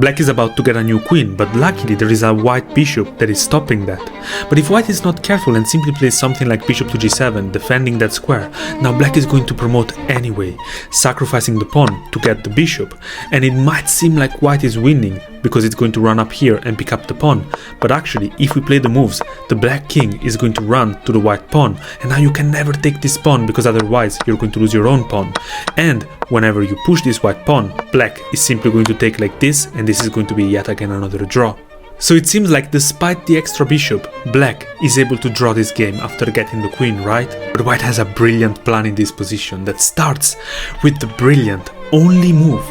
Black is about to get a new queen, but luckily there is a white bishop that is stopping that. But if white is not careful and simply plays something like bishop to g7, defending that square, now black is going to promote anyway, sacrificing the pawn to get the bishop. And it might seem like white is winning, because it's going to run up here and pick up the pawn, but actually if we play the moves, the black king is going to run to the white pawn, and now you can never take this pawn because otherwise you're going to lose your own pawn. And whenever you push this white pawn, black is simply going to take like this, and this is going to be yet again another draw. So it seems like despite the extra bishop, black is able to draw this game after getting the queen, right? But white has a brilliant plan in this position that starts with the brilliant only move,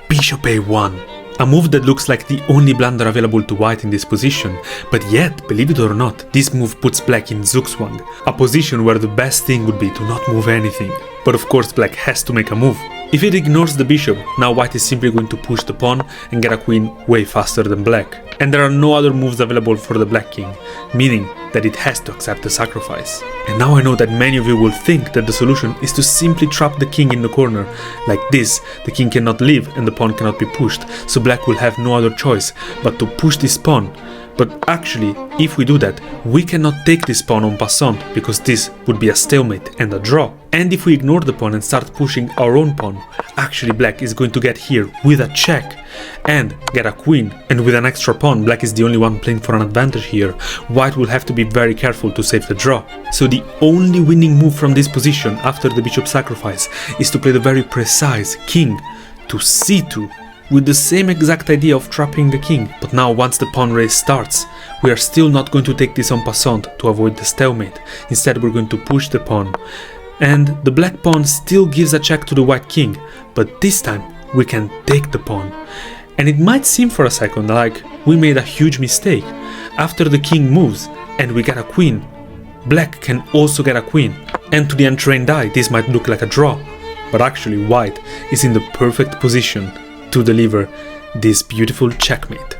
bishop a1. A move that looks like the only blunder available to white in this position, but yet, believe it or not, this move puts black in Zugzwang, a position where the best thing would be to not move anything. But of course black has to make a move. If it ignores the bishop, now white is simply going to push the pawn and get a queen way faster than black. And there are no other moves available for the black king, meaning that it has to accept the sacrifice. And now I know that many of you will think that the solution is to simply trap the king in the corner. Like this, the king cannot leave and the pawn cannot be pushed, so black will have no other choice but to push this pawn. But actually, if we do that, we cannot take this pawn en passant, because this would be a stalemate and a draw. And if we ignore the pawn and start pushing our own pawn, actually black is going to get here with a check and get a queen, and with an extra pawn, black is the only one playing for an advantage here. White will have to be very careful to save the draw. So the only winning move from this position after the bishop sacrifice is to play the very precise king to c2, with the same exact idea of trapping the king. But now once the pawn race starts, we are still not going to take this en passant to avoid the stalemate. Instead we're going to push the pawn. And the black pawn still gives a check to the white king, but this time we can take the pawn. And it might seem for a second like we made a huge mistake. After the king moves and we get a queen, black can also get a queen. And to the untrained eye this might look like a draw, but actually white is in the perfect position to deliver this beautiful checkmate.